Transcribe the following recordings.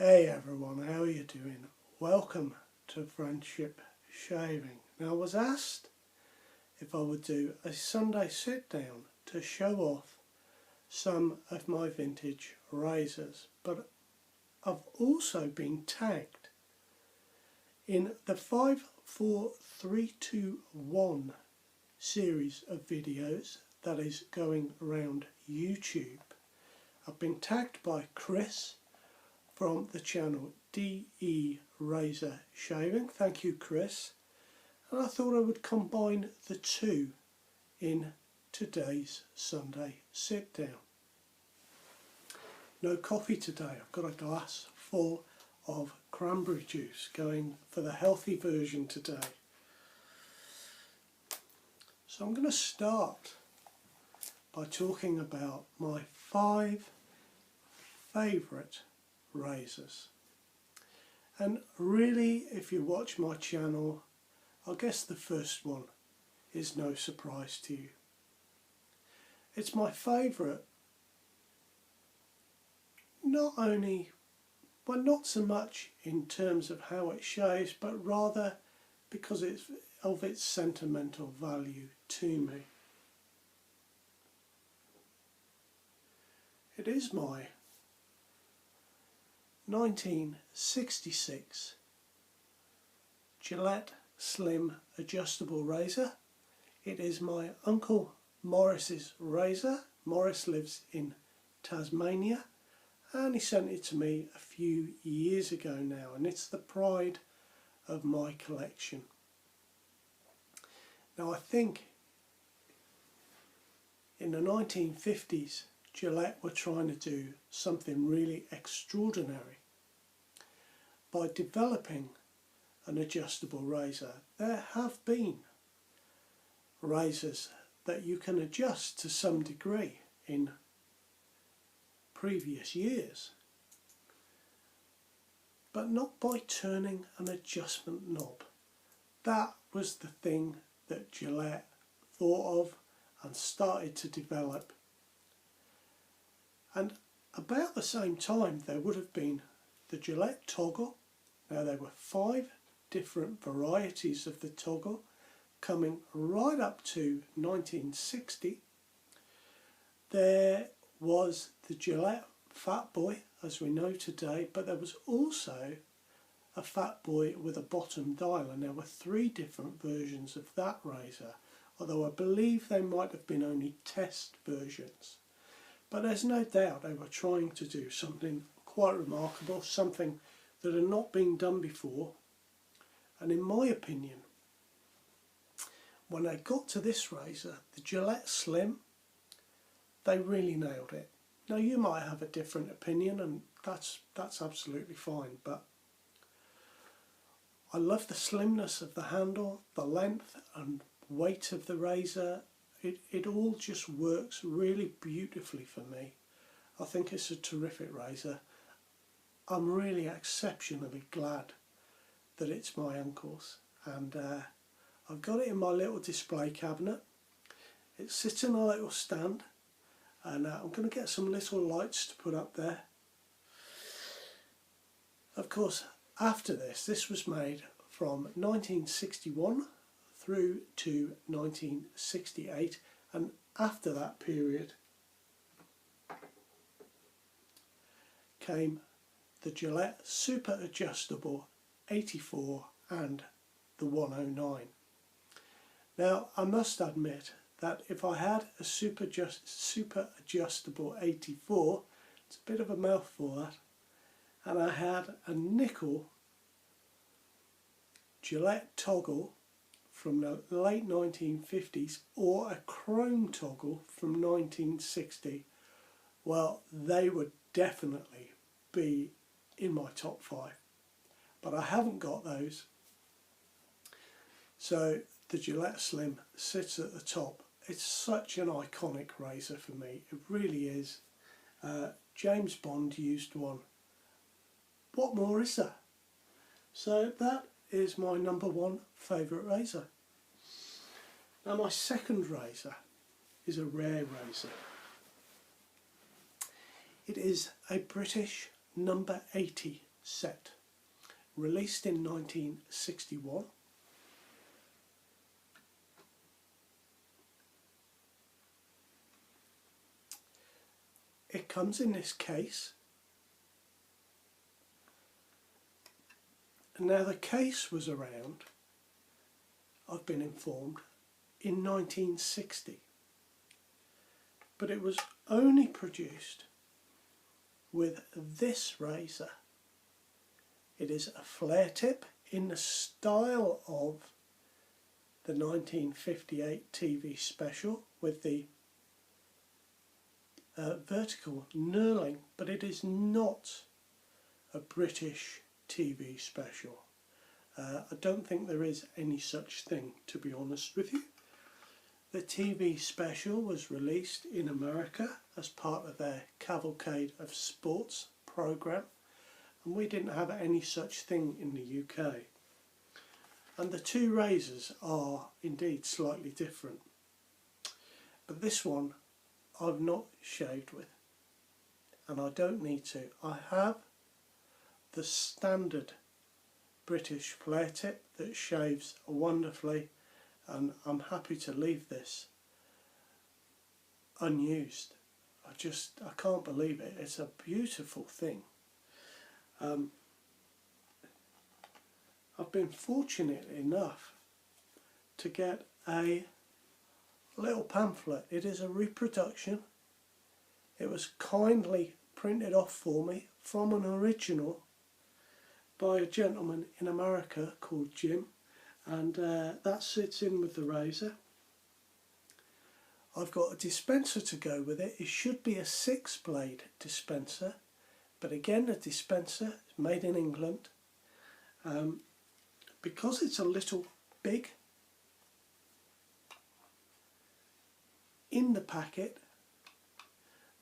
Hey everyone, how are you doing? Welcome to Friendship Shaving. Now I was asked if I would do a Sunday sit down to show off some of my vintage razors, but I've also been tagged in the 54321 series of videos that is going around YouTube. I've been tagged by Chris from the channel DE Razor Shaving. Thank you, Chris. And I thought I would combine the two in today's Sunday sit down. No coffee today. I've got a glass full of cranberry juice, going for the healthy version today. So I'm going to start by talking about my 5 favourite razors. And really, if you watch my channel, I guess the first one is no surprise to you. It's my favourite, not not so much in terms of how it shaves, but rather because of its sentimental value to me. It is my 1966 Gillette Slim Adjustable Razor. It is my Uncle Morris's razor. Morris lives in Tasmania and he sent it to me a few years ago now, and it's the pride of my collection. Now I think in the 1950s Gillette were trying to do something really extraordinary by developing an adjustable razor. There have been razors that you can adjust to some degree in previous years, but not by turning an adjustment knob. That was the thing that Gillette thought of and started to develop. And about the same time there would have been the Gillette toggle. Now there were 5 different varieties of the toggle coming right up to 1960. There was the Gillette Fat Boy as we know today, but there was also a Fat Boy with a bottom dial, and there were 3 different versions of that razor, although I believe they might have been only test versions. But there's no doubt they were trying to do something quite remarkable, something that had not been done before. And in my opinion, when they got to this razor, the Gillette Slim, they really nailed it. Now you might have a different opinion, and that's absolutely fine, but I love the slimness of the handle, the length and weight of the razor. It all just works really beautifully for me. I think it's a terrific razor. I'm really exceptionally glad that it's my uncle's, and I've got it in my little display cabinet. It sits in a little stand, and I'm going to get some little lights to put up there. Of course, after this was made from 1961 through to 1968, and after that period came the Gillette Super Adjustable 84 and the 109. Now I must admit that if I had a Super Adjustable 84, it's a bit of a mouthful that, and I had a nickel Gillette toggle from the late 1950s or a chrome toggle from 1960, well, they would definitely be in my top 5. But I haven't got those, so the Gillette Slim sits at the top. It's such an iconic razor for me, it really is. James Bond used one. What more is there? So that is my number 1 favourite razor. Now my second razor is a rare razor. It is a British number 80 set, released in 1961. It comes in this case. Now the case was around, I've been informed, in 1960, but it was only produced with this razor. It is a flare tip in the style of the 1958 TV special with the vertical knurling, but it is not a British TV special. I don't think there is any such thing, to be honest with you. The TV special was released in America as part of their Cavalcade of Sports programme, and we didn't have any such thing in the UK. And the two razors are indeed slightly different. But this one I've not shaved with, and I don't need to. I have the standard British flare tip that shaves wonderfully, and I'm happy to leave this unused. I can't believe it. It's a beautiful thing. I've been fortunate enough to get a little pamphlet. It is a reproduction. It was kindly printed off for me from an original by a gentleman in America called Jim, and that sits in with the razor. I've got a dispenser to go with it. It should be a 6-blade dispenser, but again, the dispenser is made in England. Because it's a little big in the packet,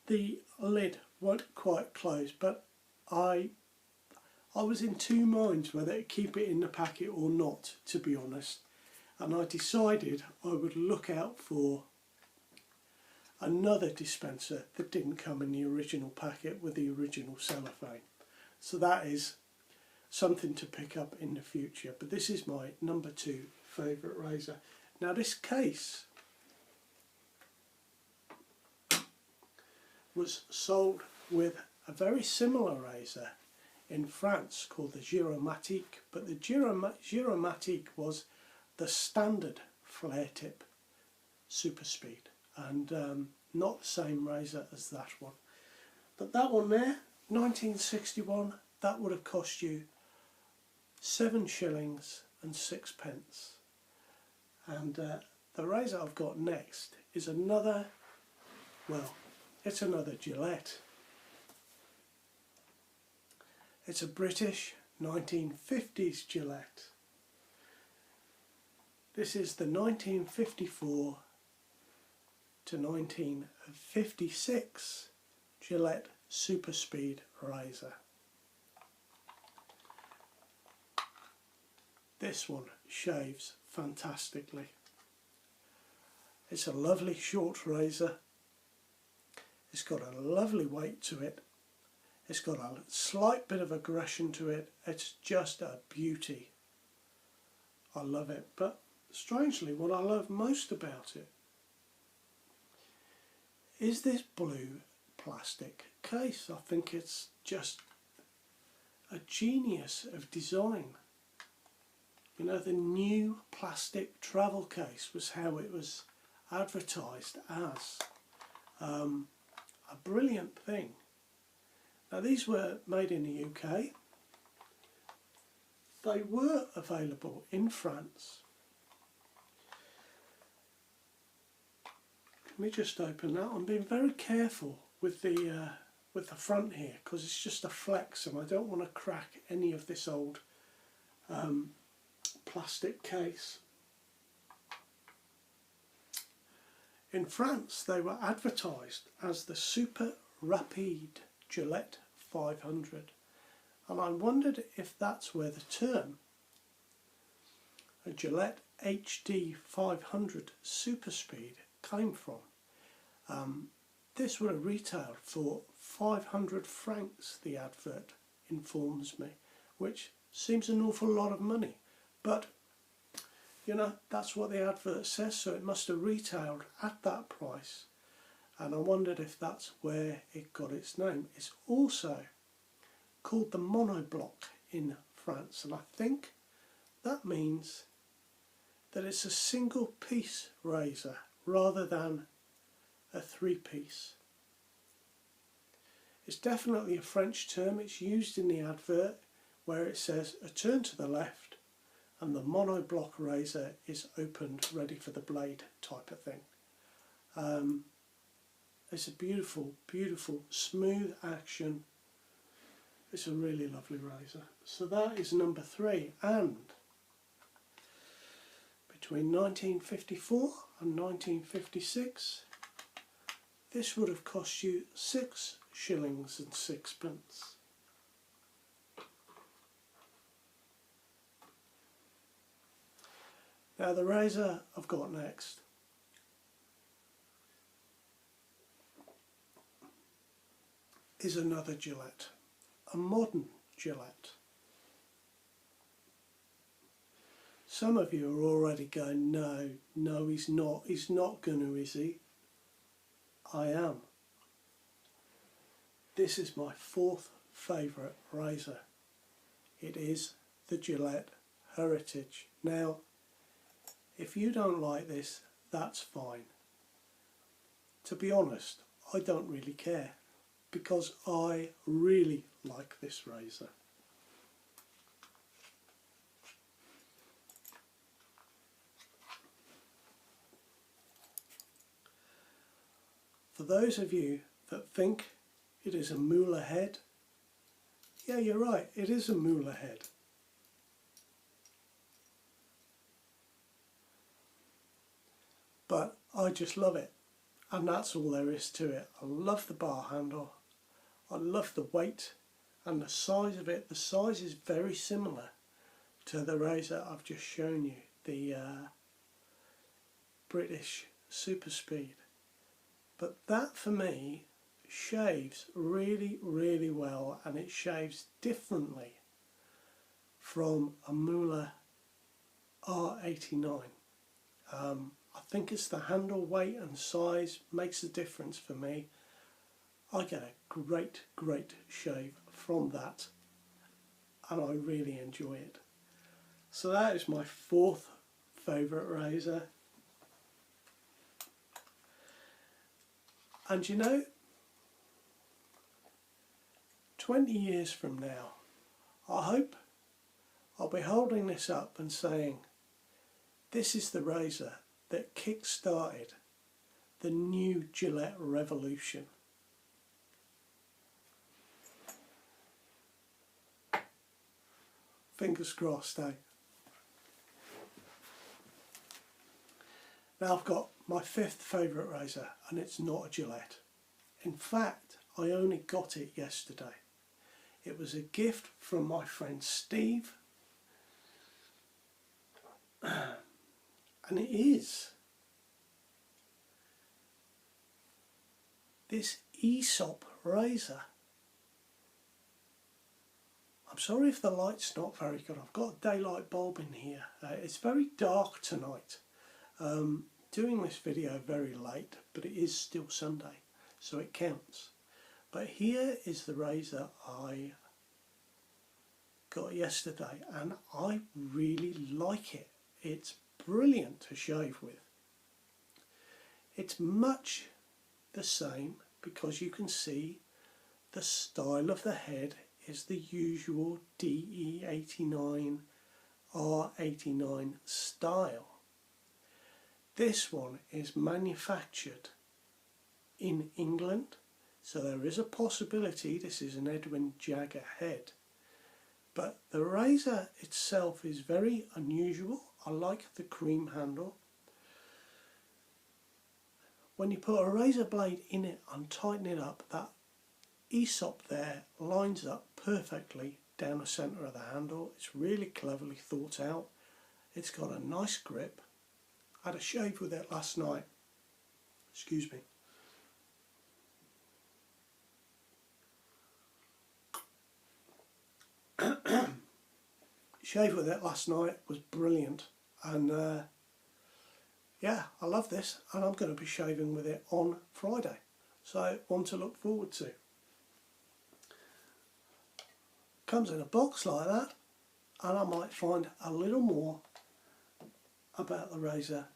the lid won't quite close, but I was in two minds whether to keep it in the packet or not, to be honest, and I decided I would look out for another dispenser that didn't come in the original packet with the original cellophane. So that is something to pick up in the future, but this is my number 2 favourite razor. Now this case was sold with a very similar razor in France called the Giromatique, but the Giromatique was the standard flare tip super speed, and not the same razor as that one. But that one there, 1961, that would have cost you 7 shillings and 6 pence. And the razor I've got next is another, well, it's another Gillette. It's a British 1950s Gillette. This is the 1954 to 1956 Gillette Super Speed razor. This one shaves fantastically. It's a lovely short razor. It's got a lovely weight to it. It's got a slight bit of aggression to it. It's just a beauty. I love it. But strangely, what I love most about it is this blue plastic case. I think it's just a genius of design. You know, the new plastic travel case was how it was advertised as. A brilliant thing. Now these were made in the UK. They were available in France. Let me just open that. I'm being very careful with the front here because it's just a flex, and I don't want to crack any of this old plastic case. In France, they were advertised as the Super Rapide Gillette 500, and I wondered if that's where the term a Gillette HD 500 Super Speed came from. This would have retailed for 500 francs, the advert informs me, which seems an awful lot of money. But, you know, that's what the advert says, so it must have retailed at that price. And I wondered if that's where it got its name. It's also called the monoblock in France, and I think that means that it's a single piece razor rather than a three-piece. It's definitely a French term. It's used in the advert where it says a turn to the left and the monoblock razor is opened ready for the blade type of thing. It's a beautiful, beautiful, smooth action. It's a really lovely razor. So that is number 3, and between 1954 and 1956 this would have cost you 6 shillings and 6p. Now the razor I've got next is another Gillette, a modern Gillette. Some of you are already going, no he's not going to, is he? I am. This is my 4th favourite razor. It is the Gillette Heritage. Now, if you don't like this, that's fine. To be honest, I don't really care, because I really like this razor. For those of you that think it is a Mueller head, yeah, you're right, it is a Mueller head. But I just love it, and that's all there is to it. I love the bar handle, I love the weight and the size of it. The size is very similar to the razor I've just shown you, the British Super Speed. But that for me shaves really, really well, and it shaves differently from a Mueller R89. I think it's the handle weight and size makes a difference for me. I get a great shave from that, and I really enjoy it. So that is my 4th favourite razor. And you know, 20 years from now, I hope I'll be holding this up and saying, this is the razor that kick-started the new Gillette revolution. Fingers crossed, eh? Now I've got my 5th favourite razor, and it's not a Gillette. In fact, I only got it yesterday. It was a gift from my friend Steve, and it is this Aesop razor. I'm sorry if the light's not very good. I've got a daylight bulb in here. It's very dark tonight. Doing this video very late, but it is still Sunday, so it counts. But here is the razor I got yesterday, and I really like it. It's brilliant to shave with. It's much the same, because you can see the style of the head is the usual DE89 R89 style. This one is manufactured in England, so there is a possibility this is an Edwin Jagger head. But the razor itself is very unusual. I like the cream handle. When you put a razor blade in it and tighten it up, that Aesop there lines up perfectly down the centre of the handle. It's really cleverly thought out. It's got a nice grip. I had a shave with it last night. Excuse me. Shaved with it last night, was brilliant, and yeah, I love this, and I'm going to be shaving with it on Friday, so one to look forward to. Comes in a box like that, and I might find a little more about the razor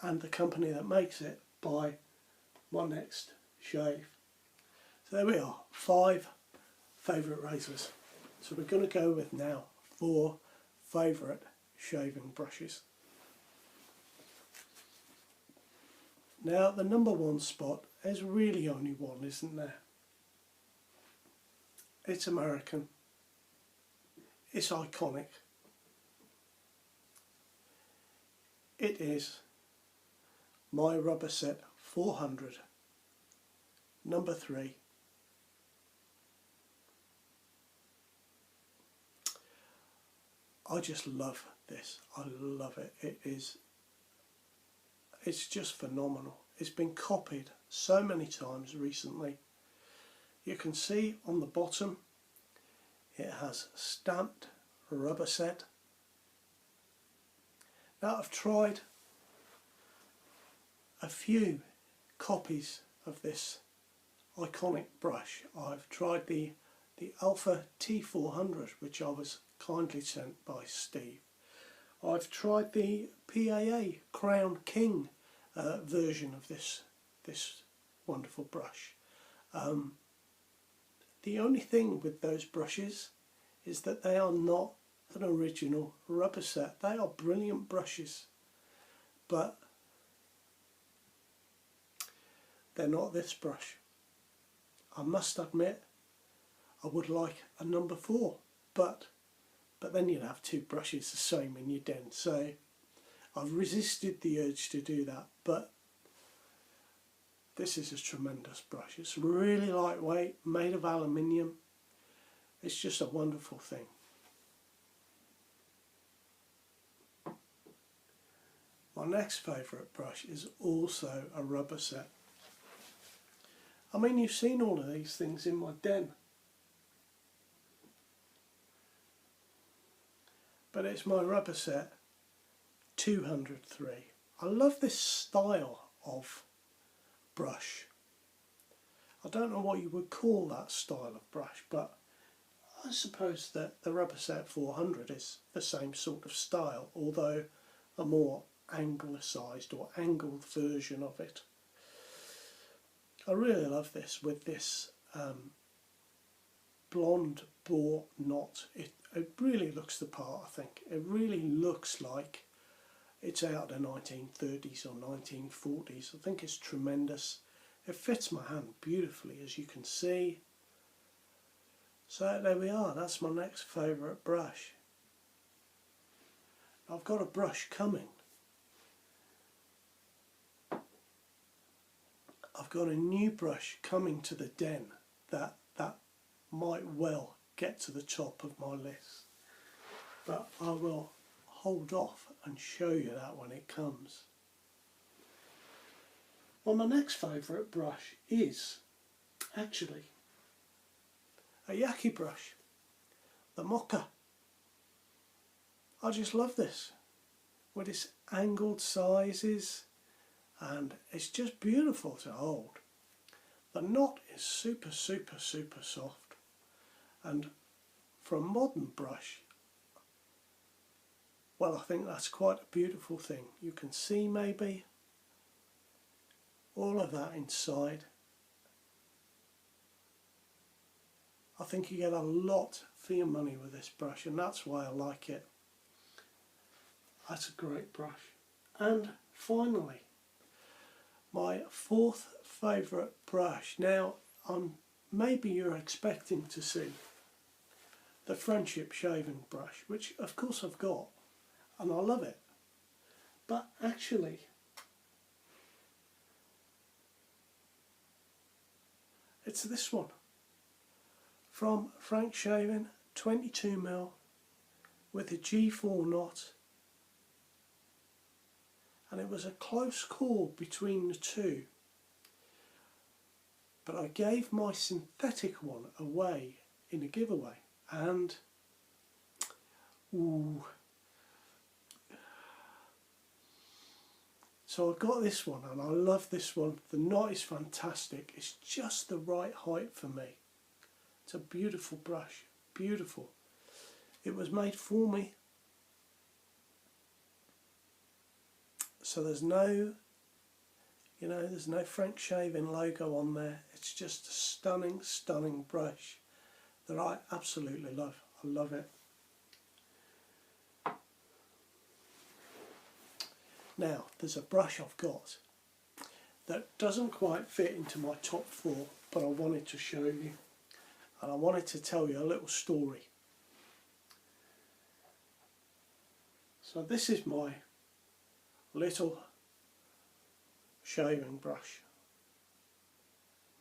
and the company that makes it by my next shave. So there we are, 5 favourite razors. So we're going to go with now 4 favourite shaving brushes. Now the number 1 spot, there's really only one, isn't there? It's American. It's iconic. It is my Rubber Set 400, number 3. I just love this. I love it. It's just phenomenal. It's been copied so many times recently. You can see on the bottom it has stamped Rubber Set. Now I've tried a few copies of this iconic brush. I've tried the Alpha T400, which I was kindly sent by Steve. I've tried the PAA Crown King version of this wonderful brush. The only thing with those brushes is that they are not an original Rubber Set. They are brilliant brushes, but they're not this brush. I must admit, I would like a number 4, but then you'd have 2 brushes the same in your den, so I've resisted the urge to do that. But this is a tremendous brush. It's really lightweight, made of aluminium. It's just a wonderful thing. My next favourite brush is also a Rubber Set. I mean, you've seen all of these things in my den, but it's my Rubber Set 203. I love this style of brush. I don't know what you would call that style of brush, but I suppose that the Rubber Set 400 is the same sort of style, although a more anglicised or angled version of it. I really love this with this blonde boar knot. It really looks the part, I think. It really looks like it's out of the 1930s or 1940s. I think it's tremendous. It fits my hand beautifully, as you can see. So there we are, that's my next favourite brush. I've got a brush coming. I've got a new brush coming to the den that might well get to the top of my list, but I will hold off and show you that when it comes. Well, my next favourite brush is actually a Yaki brush, the Mocha. I just love this with its angled sizes, and it's just beautiful to hold. The knot is super soft, and for a modern brush, well, I think that's quite a beautiful thing. You can see maybe all of that inside. I think you get a lot for your money with this brush, and that's why I like it. That's a great brush. And finally, my 4th favourite brush. Now, maybe you're expecting to see the Friendship shaving brush, which of course I've got, and I love it. But actually, it's this one from Frank Shaving, 22mm with a G4 knot, and it was a close call between the two, but I gave my synthetic one away in a giveaway, and Ooh. So I got this one and I love this one. The knot is fantastic. It's just the right height for me. It's a beautiful brush, beautiful. It was made for me. So there's no, there's no French shaving logo on there. It's just a stunning, stunning brush that I absolutely love. I love it. Now, there's a brush I've got that doesn't quite fit into my top 4, but I wanted to show you. And I wanted to tell you a little story. So this is my little shaving brush,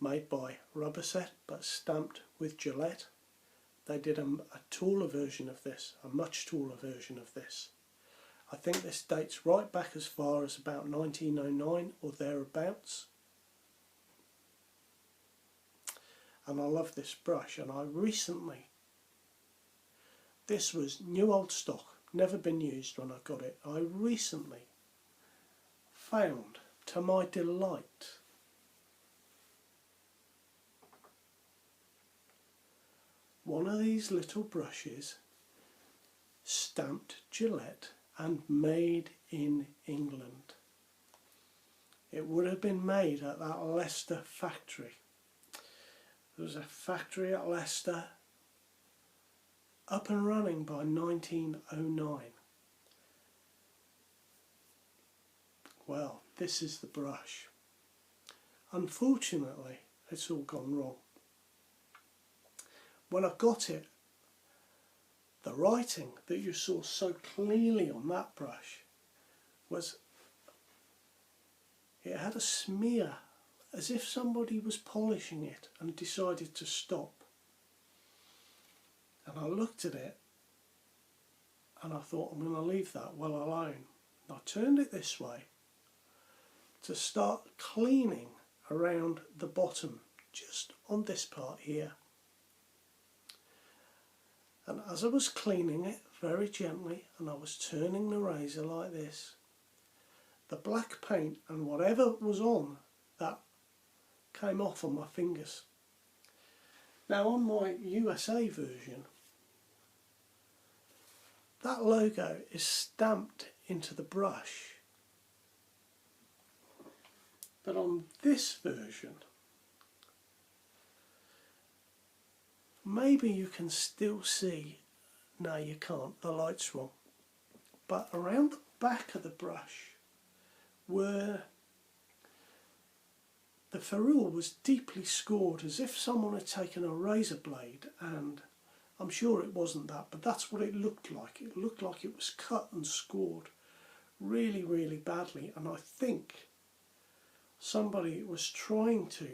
made by Rubberset but stamped with Gillette. They did a taller version of this, a much taller version of this. I think this dates right back as far as about 1909 or thereabouts. And I love this brush, and I recently, this was new old stock, never been used when I got it. I recently found, to my delight, one of these little brushes stamped Gillette and made in England. It would have been made at that Leicester factory. There was a factory at Leicester up and running by 1909. Well, this is the brush. Unfortunately, it's all gone wrong. When I got it, the writing that you saw so clearly on that brush was, it had a smear, as if somebody was polishing it and decided to stop. And I looked at it and I thought, I'm going to leave that well alone. And I turned it this way to start cleaning around the bottom, just on this part here. And as I was cleaning it very gently and I was turning the razor like this, the black paint and whatever was on that came off on my fingers. Now on my USA version, that logo is stamped into the brush. But on this version, maybe you can still see, no you can't, the light's wrong, but around the back of the brush where the ferrule was deeply scored, as if someone had taken a razor blade, and I'm sure it wasn't that, but that's what it looked like. It looked like it was cut and scored really, really badly, and I think somebody was trying to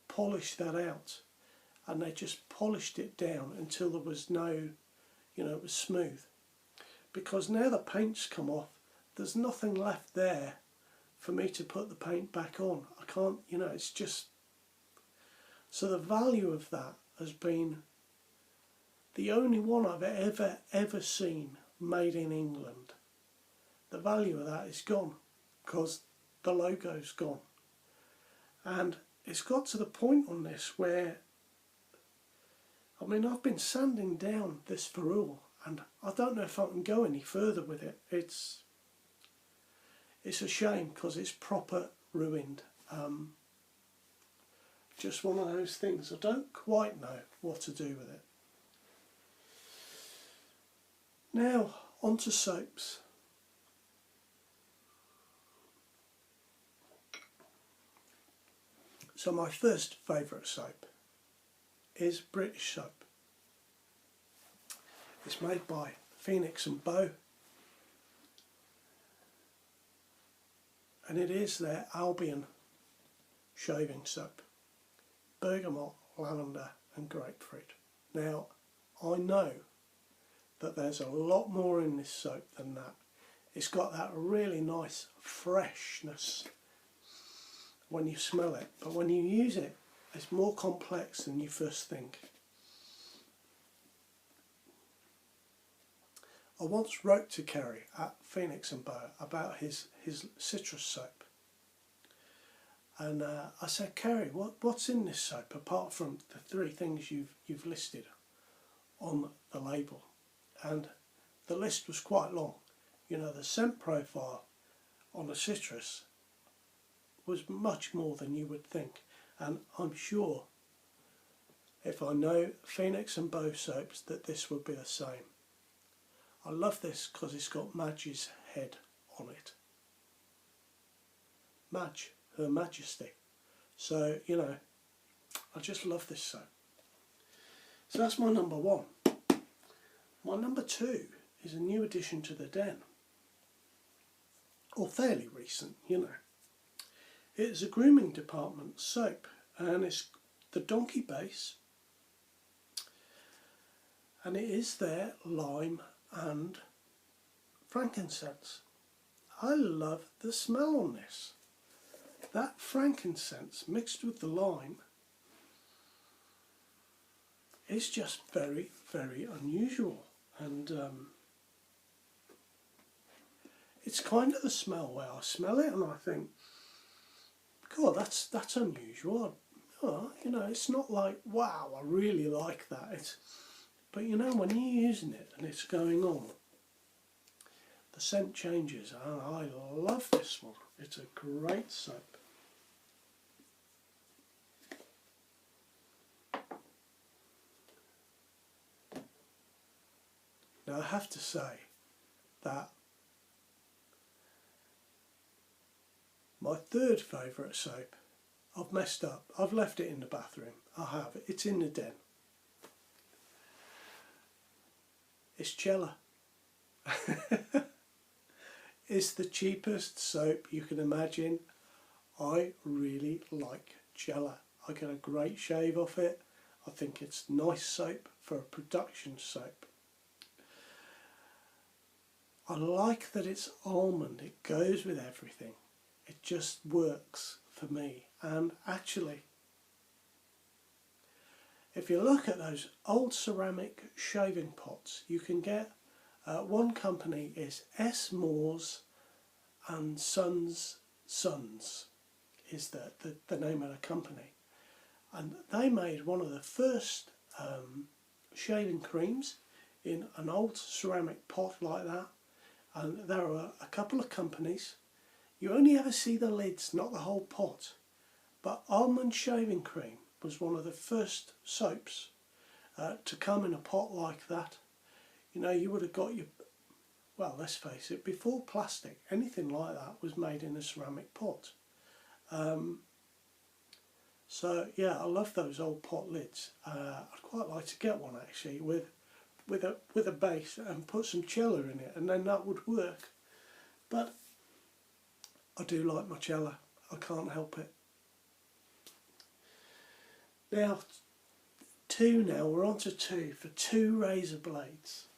polish that out, and they just polished it down until there was no, it was smooth. Because now the paint's come off, there's nothing left there for me to put the paint back on. I can't, it's just... So the value of that has been the only one I've ever seen made in England. The value of that is gone because the logo's gone. And it's got to the point on this where, I've been sanding down this ferrule and I don't know if I can go any further with it. It's a shame because it's proper ruined. Just one of those things. I don't quite know what to do with it. Now, on to soaps. So my first favourite soap is British soap. It's made by Phoenix and Bow, and it is their Albion shaving soap. Bergamot, lavender and grapefruit. Now, I know that there's a lot more in this soap than that. It's got that really nice freshness when you smell it, but when you use it, it's more complex than you first think. I once wrote to Kerry at Phoenix and Bow about his citrus soap, and I said, Kerry, what's in this soap apart from the 3 things you've listed on the label? And the list was quite long. You know, the scent profile on the citrus was much more than you would think, and I'm sure if I know Phoenix and Bow soaps that this would be the same. I love this because it's got Madge's head on it. Madge, Her Majesty. So, you know, I just love this soap. So that's my number 1. My number 2 is a new addition to the den. Or fairly recent, you know. It's a grooming department soap, and it's the Donkey base, and it is their lime and frankincense. I love the smell on this. That frankincense mixed with the lime is just very, very unusual, and it's kind of the smell where I smell it and I think, God, that's unusual. Oh, you know, it's not like, wow, I really like that. But you know, when you're using it and it's going on, the scent changes, and I love this one. It's a great soap. Now I have to say that my 3rd favourite soap, I've messed up. I've left it in the bathroom. I have. It's in the den. It's Cella. It's the cheapest soap you can imagine. I really like Cella. I get a great shave off it. I think it's nice soap for a production soap. I like that it's almond. It goes with everything. It just works for me. And actually, if you look at those old ceramic shaving pots, you can get, one company is S. Moores and Sons is the name of the company. And they made one of the first shaving creams in an old ceramic pot like that. And there are a couple of companies. You only ever see the lids, not the whole pot. But almond shaving cream was one of the first soaps to come in a pot like that. You know, you would have got your, well, let's face it, before plastic, anything like that was made in a ceramic pot. So yeah, I love those old pot lids. I'd quite like to get one actually with a base and put some Cella in it, and then that would work. But I do like my Cella. I can't help it. Now, we're on to 2 for 2 razor blades.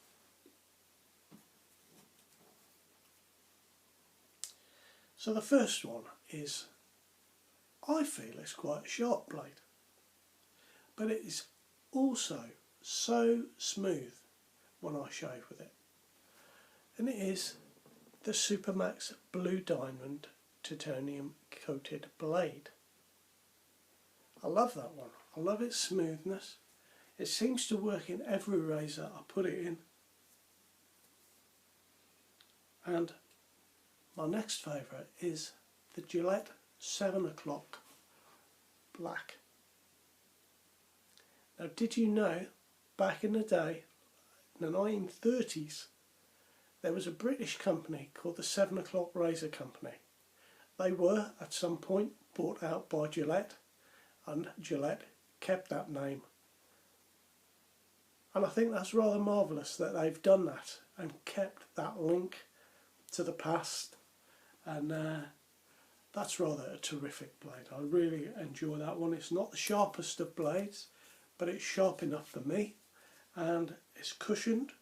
So the first one is, I feel it's quite a sharp blade, but it is also so smooth when I shave with it. And it is the Supermax Blue Diamond Titanium Coated Blade. I love that one. I love its smoothness. It seems to work in every razor I put it in. And my next favourite is the Gillette 7 o'clock Black. Now, did you know back in the day, in the 1930s, there was a British company called the 7 o'clock Razor Company. They were at some point bought out by Gillette, and Gillette kept that name. And I think that's rather marvellous that they've done that and kept that link to the past, and that's rather a terrific blade. I really enjoy that one. It's not the sharpest of blades, but it's sharp enough for me, and it's cushioned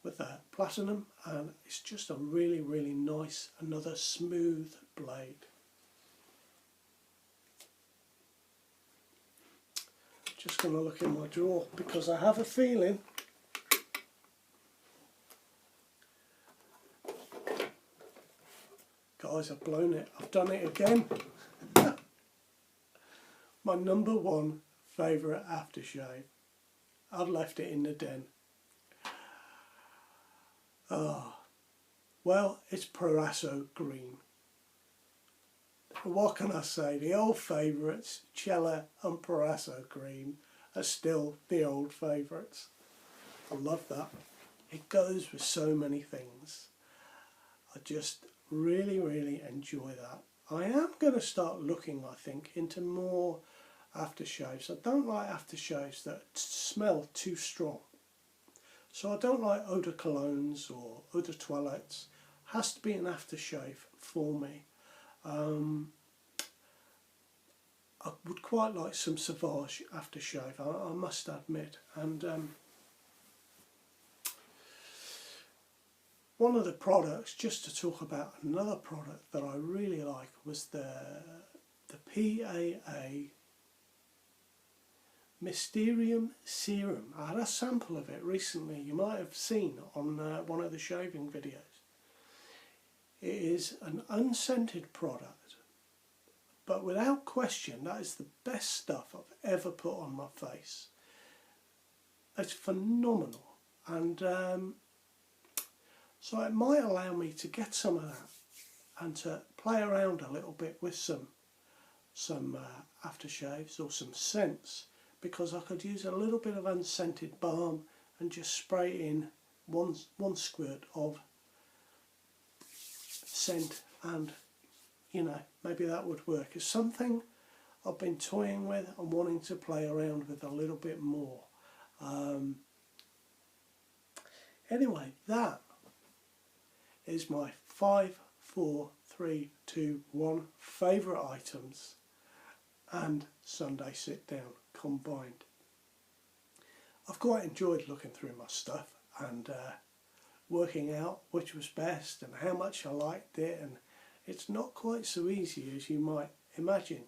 with that platinum, and it's just a really, really nice, another smooth blade. Just going to look in my drawer because I have a feeling Guys, I've blown it. I've done it again. My number one favourite aftershave. I've left it in the den. Well, it's Proraso Green. What can I say? The old favourites, Cella and Proraso Green, are still the old favourites. I love that. It goes with so many things. I just really, really enjoy that. I am going to start looking, I think, into more aftershaves. I don't like aftershaves that smell too strong. So I don't like eau de colognes or eau de toilettes. Has to be an aftershave for me. I would quite like some Sauvage aftershave, I must admit. And one of the products, just to talk about another product that I really like, was the PAA Mysterium Serum. I had a sample of it recently, you might have seen on one of the shaving videos. It is an unscented product, but without question that is the best stuff I've ever put on my face. It's phenomenal, and so it might allow me to get some of that and to play around a little bit with some aftershaves or some scents, because I could use a little bit of unscented balm and just spray in one squirt of scent, and you know, maybe that would work. It's something I've been toying with and wanting to play around with a little bit more. Anyway, that is my 5, 4, 3, 2, 1 favourite items and Sunday sit down combined. I've quite enjoyed looking through my stuff and working out which was best and how much I liked it, and it's not quite so easy as you might imagine,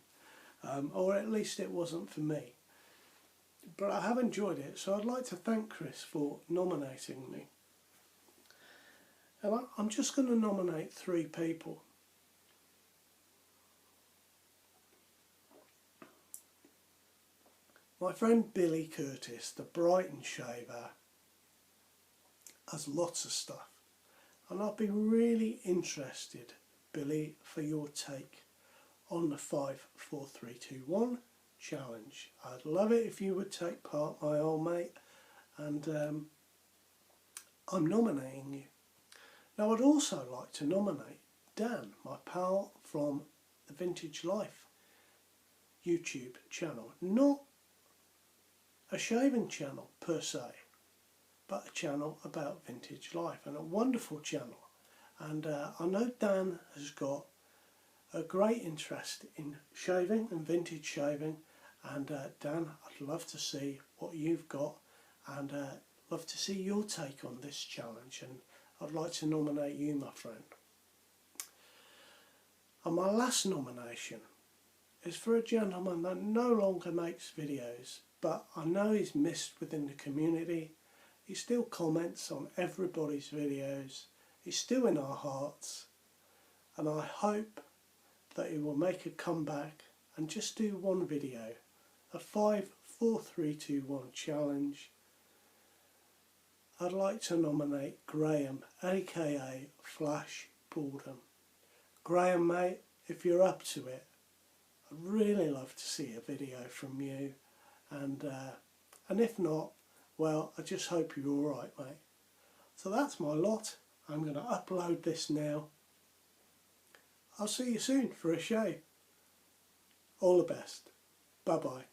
or at least it wasn't for me. But I have enjoyed it, so I'd like to thank Chris for nominating me. And I'm just going to nominate 3 people. My friend Billy Curtis, the Brighton shaver, has lots of stuff, and I'd be really interested, Billy, for your take on the 5, 4, 3, 2, 1 challenge. I'd love it if you would take part, my old mate, and I'm nominating you. Now I'd also like to nominate Dan, my pal from the Vintage Life YouTube channel. Not a shaving channel per se, but a channel about vintage life, and a wonderful channel. And I know Dan has got a great interest in shaving and vintage shaving, and Dan, I'd love to see what you've got, and love to see your take on this challenge, and I'd like to nominate you, my friend. And my last nomination is for a gentleman that no longer makes videos, but I know he's missed within the community. He still comments on everybody's videos. He's still in our hearts, and I hope that he will make a comeback and just do one video, a 5, 4, 3, 2, 1 challenge. I'd like to nominate Graham, aka Flash Baldwin. Graham, mate, if you're up to it, I'd really love to see a video from you, and if not, well, I just hope you're alright, mate. So that's my lot. I'm going to upload this now. I'll see you soon for a shave. All the best. Bye bye.